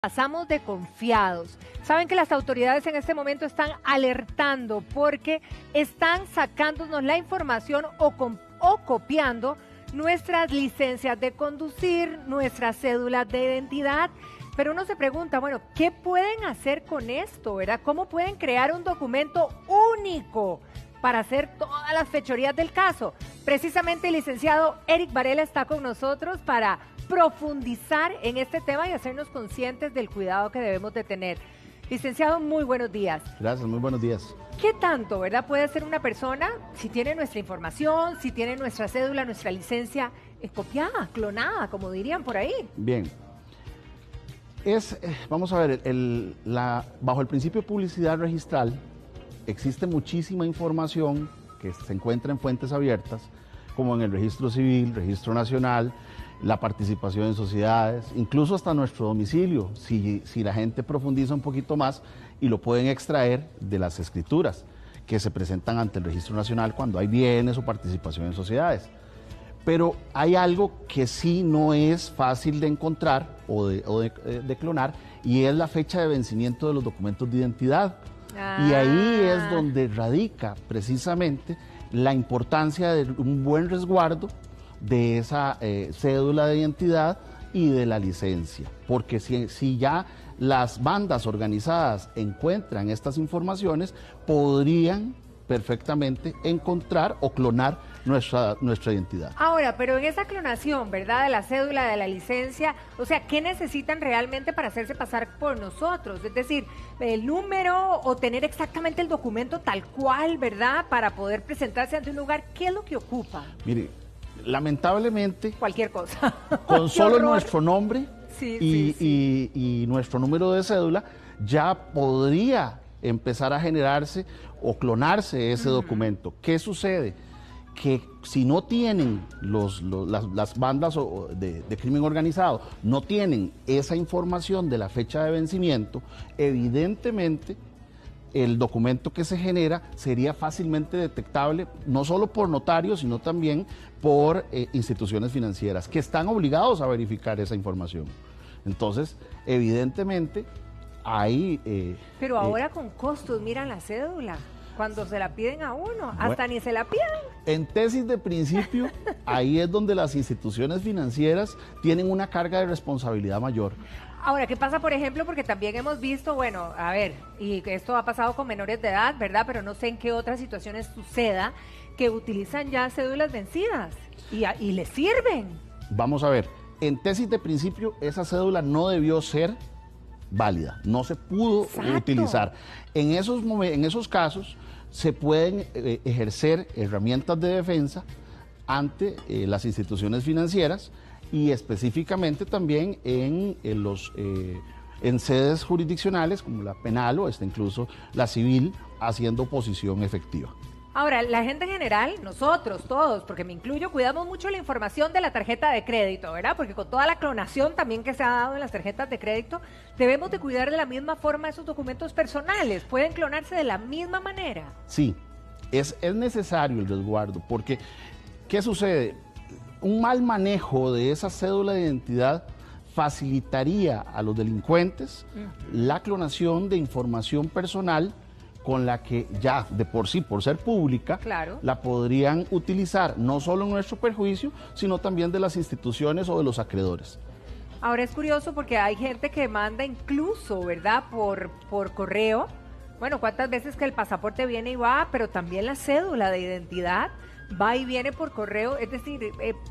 Pasamos de confiados. Saben que las autoridades en este momento están alertando porque están sacándonos la información o copiando nuestras licencias de conducir, nuestras cédulas de identidad. Pero uno se pregunta, bueno, ¿qué pueden hacer con esto, verdad? ¿Cómo pueden crear un documento único para hacer todas las fechorías del caso? Precisamente el licenciado Eric Varela está con nosotros para profundizar en este tema y hacernos conscientes del cuidado que debemos de tener. Licenciado, muy buenos días. Gracias, muy buenos días. ¿Qué tanto, verdad, puede hacer una persona si tiene nuestra información, si tiene nuestra cédula, nuestra licencia copiada, clonada, como dirían por ahí? Bien. Vamos a ver, bajo el principio de publicidad registral existe muchísima información que se encuentra en fuentes abiertas, como en el registro civil, registro nacional, la participación en sociedades, incluso hasta nuestro domicilio, si la gente profundiza un poquito más y lo pueden extraer de las escrituras que se presentan ante el registro nacional cuando hay bienes o participación en sociedades. Pero hay algo que sí no es fácil de encontrar o de clonar, y es la fecha de vencimiento de los documentos de identidad. Y ahí es donde radica precisamente la importancia de un buen resguardo de esa cédula de identidad y de la licencia, porque si ya las bandas organizadas encuentran estas informaciones, podrían perfectamente encontrar o clonar nuestra identidad. Ahora, pero en esa clonación, ¿verdad?, de la cédula, de la licencia, o sea, ¿qué necesitan realmente para hacerse pasar por nosotros? Es decir, el número o tener exactamente el documento tal cual, ¿verdad?, para poder presentarse ante un lugar. ¿Qué es lo que ocupa? Mire, lamentablemente, cualquier cosa. Con solo nuestro nombre sí. y nuestro número de cédula, ya podría empezar a generarse o clonarse ese documento. ¿Qué sucede? Que si no tienen las bandas de crimen organizado, no tienen esa información de la fecha de vencimiento, evidentemente el documento que se genera sería fácilmente detectable, no solo por notarios, sino también por instituciones financieras, que están obligados a verificar esa información. Entonces, evidentemente, hay... Pero ahora con costos, miran la cédula, cuando se la piden a uno, hasta ni se la piden. En tesis de principio, ahí es donde las instituciones financieras tienen una carga de responsabilidad mayor. Ahora, ¿qué pasa, por ejemplo? Porque también hemos visto, bueno, a ver, y esto ha pasado con menores de edad, ¿verdad? Pero no sé en qué otras situaciones suceda, que utilizan ya cédulas vencidas y les sirven. Vamos a ver, en tesis de principio, esa cédula no debió ser válida, no se pudo utilizar. En esos casos se pueden ejercer herramientas de defensa ante las instituciones financieras, y específicamente también en sedes jurisdiccionales como la penal o incluso la civil, haciendo oposición efectiva. Ahora, la gente en general, nosotros todos, porque me incluyo, cuidamos mucho la información de la tarjeta de crédito, ¿verdad? Porque con toda la clonación también que se ha dado en las tarjetas de crédito, debemos de cuidar de la misma forma esos documentos personales. ¿Pueden clonarse de la misma manera? Sí, es necesario el resguardo, porque ¿qué sucede? Un mal manejo de esa cédula de identidad facilitaría a los delincuentes la clonación de información personal con la que ya de por sí, por ser pública, la podrían utilizar no solo en nuestro perjuicio, sino también de las instituciones o de los acreedores. Ahora es curioso porque hay gente que manda incluso, ¿verdad?, por correo. Bueno, ¿cuántas veces que el pasaporte viene y va, pero también la cédula de identidad va y viene por correo? Es decir,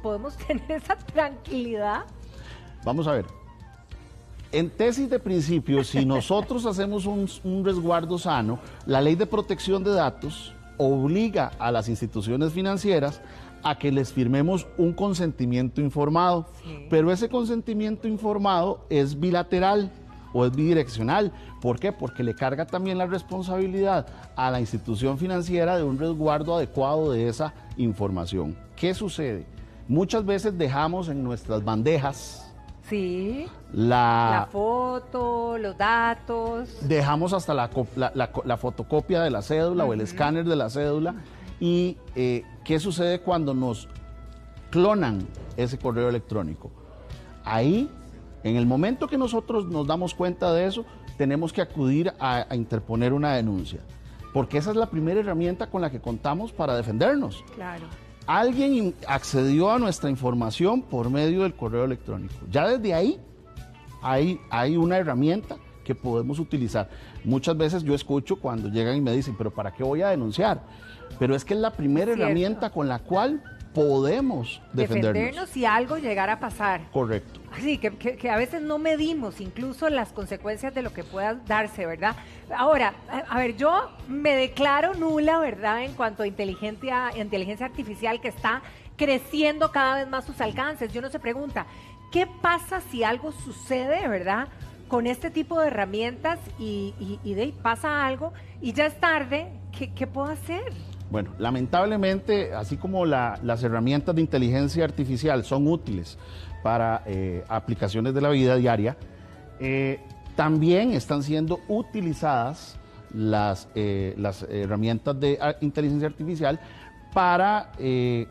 ¿podemos tener esa tranquilidad? Vamos a ver. En tesis de principio, si nosotros hacemos un resguardo sano, la Ley de Protección de Datos obliga a las instituciones financieras a que les firmemos un consentimiento informado. Pero ese consentimiento informado es bilateral o es bidireccional. ¿Por qué? Porque le carga también la responsabilidad a la institución financiera de un resguardo adecuado de esa información. ¿Qué sucede? Muchas veces dejamos en nuestras bandejas la foto, los datos. Dejamos hasta la fotocopia de la cédula o el escáner de la cédula. ¿Y qué sucede cuando nos clonan ese correo electrónico? Ahí En el momento que nosotros nos damos cuenta de eso, tenemos que acudir a interponer una denuncia, porque esa es la primera herramienta con la que contamos para defendernos. Claro. Alguien accedió a nuestra información por medio del correo electrónico. Ya desde ahí hay una herramienta que podemos utilizar. Muchas veces yo escucho cuando llegan y me dicen, pero ¿para qué voy a denunciar? Pero es que es la primera herramienta con la cual podemos defendernos si algo llegara a pasar. Correcto. Sí, que a veces no medimos incluso las consecuencias de lo que pueda darse, ¿verdad? Ahora, a ver, yo me declaro nula, ¿verdad? En cuanto a inteligencia artificial que está creciendo cada vez más sus alcances. Yo no se pregunta, ¿qué pasa si algo sucede, ¿verdad? Con este tipo de herramientas y de ahí pasa algo y ya es tarde, ¿qué puedo hacer? Bueno, lamentablemente, así como las herramientas de inteligencia artificial son útiles para aplicaciones de la vida diaria, también están siendo utilizadas las herramientas de inteligencia artificial para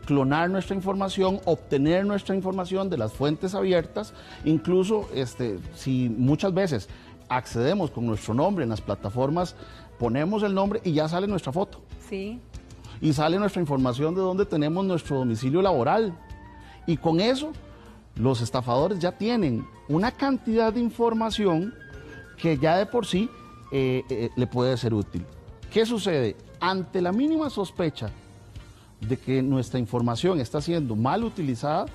clonar nuestra información, obtener nuestra información de las fuentes abiertas, incluso si muchas veces accedemos con nuestro nombre en las plataformas, ponemos el nombre y ya sale nuestra foto. Sí. Y sale nuestra información de dónde tenemos nuestro domicilio laboral. Y con eso, los estafadores ya tienen una cantidad de información que ya de por sí le puede ser útil. ¿Qué sucede? Ante la mínima sospecha de que nuestra información está siendo mal utilizada,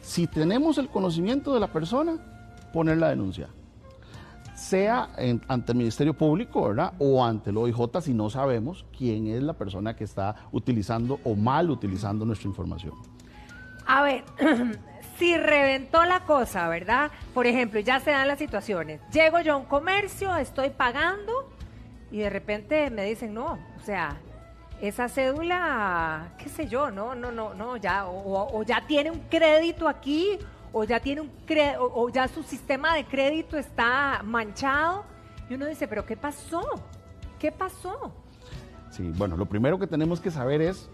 si tenemos el conocimiento de la persona, poner la denuncia. Sea ante el Ministerio Público, ¿verdad? O ante el OIJ si no sabemos quién es la persona que está utilizando o mal utilizando nuestra información. A ver, si reventó la cosa, ¿verdad? Por ejemplo, ya se dan las situaciones. Llego yo a un comercio, estoy pagando y de repente me dicen, no, o sea, esa cédula, qué sé yo, no, ya, o ya tiene un crédito aquí, o ya tiene o ya su sistema de crédito está manchado. Y uno dice, ¿pero qué pasó? ¿Qué pasó? Sí, bueno, lo primero que tenemos que saber es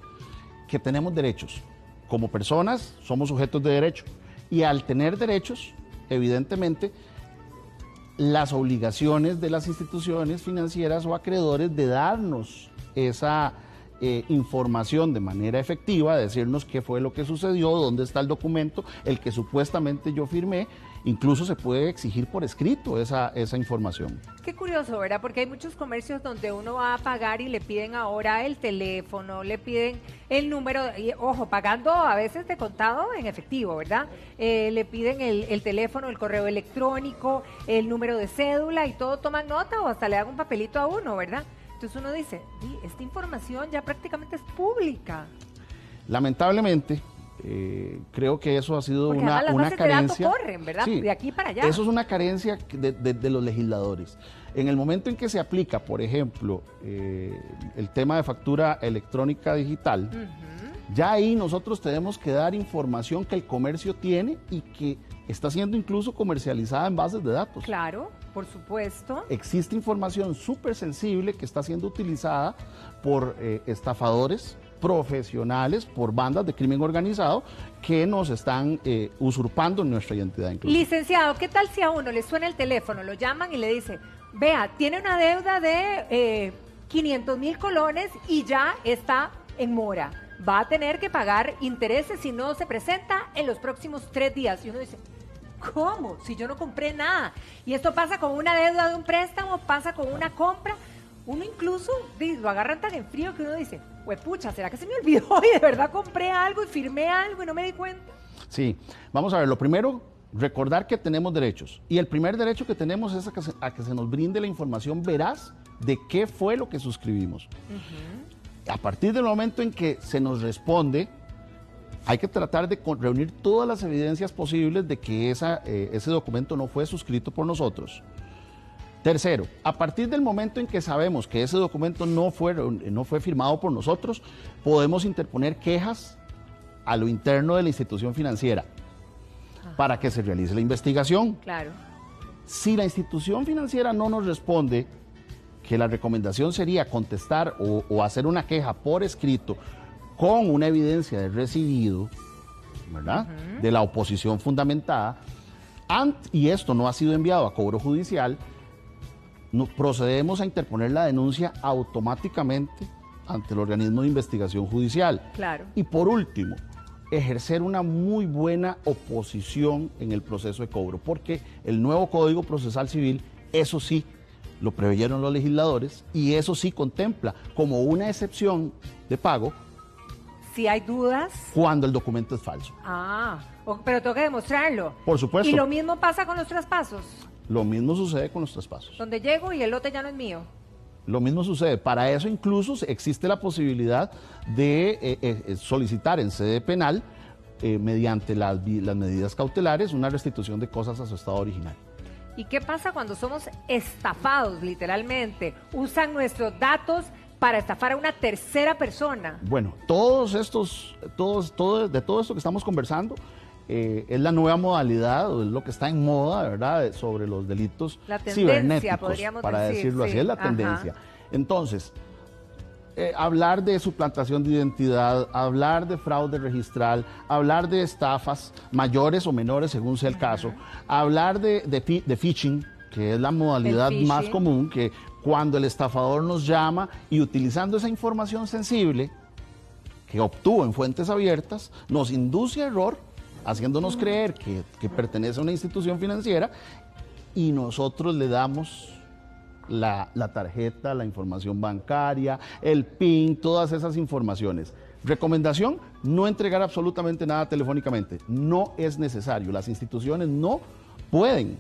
que tenemos derechos. Como personas somos sujetos de derecho. Y al tener derechos, evidentemente, las obligaciones de las instituciones financieras o acreedores de darnos esa información de manera efectiva, de decirnos qué fue lo que sucedió, dónde está el documento, el que supuestamente yo firmé, incluso se puede exigir por escrito esa información. Qué curioso, ¿verdad? Porque hay muchos comercios donde uno va a pagar y le piden ahora el teléfono, le piden el número, y, ojo, pagando a veces de contado en efectivo, ¿verdad? Le piden el teléfono, el correo electrónico, el número de cédula y todo toman nota o hasta le dan un papelito a uno, ¿verdad? Entonces uno dice, esta información ya prácticamente es pública. Lamentablemente, creo que eso ha sido porque una carencia. Corren, ¿verdad? Sí, de aquí para allá. Eso es una carencia de los legisladores. En el momento en que se aplica, por ejemplo, el tema de factura electrónica digital, ya ahí nosotros tenemos que dar información que el comercio tiene y que está siendo incluso comercializada en bases de datos. Claro, por supuesto. Existe información súper sensible que está siendo utilizada por estafadores profesionales, por bandas de crimen organizado que nos están usurpando nuestra identidad. Incluso. Licenciado, ¿qué tal si a uno le suena el teléfono, lo llaman y le dice, vea, tiene una deuda de 500,000 colones y ya está en mora? Va a tener que pagar intereses si no se presenta en los próximos 3 días. Y uno dice, ¿cómo? Si yo no compré nada. Y esto pasa con una deuda de un préstamo, pasa con una compra. Uno incluso lo agarran tan en frío que uno dice, pucha, ¿será que se me olvidó y de verdad compré algo y firmé algo y no me di cuenta? Sí, vamos a ver, lo primero, recordar que tenemos derechos. Y el primer derecho que tenemos es a que se nos brinde la información veraz de qué fue lo que suscribimos. A partir del momento en que se nos responde, hay que tratar de reunir todas las evidencias posibles de que ese documento no fue suscrito por nosotros. Tercero, a partir del momento en que sabemos que ese documento no fue firmado por nosotros, podemos interponer quejas a lo interno de la institución financiera para que se realice la investigación. Claro. Si la institución financiera no nos responde, que la recomendación sería contestar o hacer una queja por escrito con una evidencia de recibido, ¿verdad? De la oposición fundamentada. y esto no ha sido enviado a cobro judicial, procedemos a interponer la denuncia automáticamente ante el organismo de investigación judicial. Claro. Y por último, ejercer una muy buena oposición en el proceso de cobro, porque el nuevo Código Procesal Civil, eso sí, lo preveyeron los legisladores y eso sí contempla como una excepción de pago. Si hay dudas. Cuando el documento es falso. Pero tengo que demostrarlo. Por supuesto. Y lo mismo pasa con los traspasos. Lo mismo sucede con los traspasos. Donde llego y el lote ya no es mío. Lo mismo sucede. Para eso incluso existe la posibilidad de solicitar en sede penal, mediante las medidas cautelares, una restitución de cosas a su estado original. ¿Y qué pasa cuando somos estafados, literalmente? Usan nuestros datos para estafar a una tercera persona. Bueno, de todo esto que estamos conversando, es la nueva modalidad, o es lo que está en moda, ¿verdad?, sobre los delitos cibernéticos, para decirlo así, es la tendencia. Entonces, hablar de suplantación de identidad, hablar de fraude registral, hablar de estafas mayores o menores según sea el caso, hablar de phishing, que es la modalidad más común, que cuando el estafador nos llama y utilizando esa información sensible que obtuvo en fuentes abiertas, nos induce a error, haciéndonos creer que pertenece a una institución financiera y nosotros le damos la tarjeta, la información bancaria, el PIN, todas esas informaciones. Recomendación, no entregar absolutamente nada telefónicamente. No es necesario. Las instituciones no pueden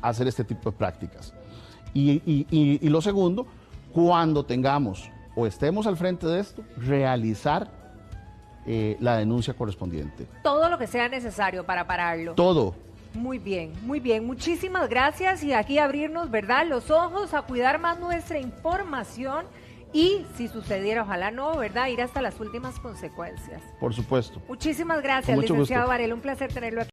hacer este tipo de prácticas. Y lo segundo, cuando tengamos o estemos al frente de esto, realizar la denuncia correspondiente. Todo lo que sea necesario para pararlo. Todo. Muy bien, muy bien. Muchísimas gracias y aquí abrirnos, ¿verdad?, los ojos, a cuidar más nuestra información y, si sucediera, ojalá no, ¿verdad?, ir hasta las últimas consecuencias. Por supuesto. Muchísimas gracias, licenciado Varela. Un placer tenerlo aquí.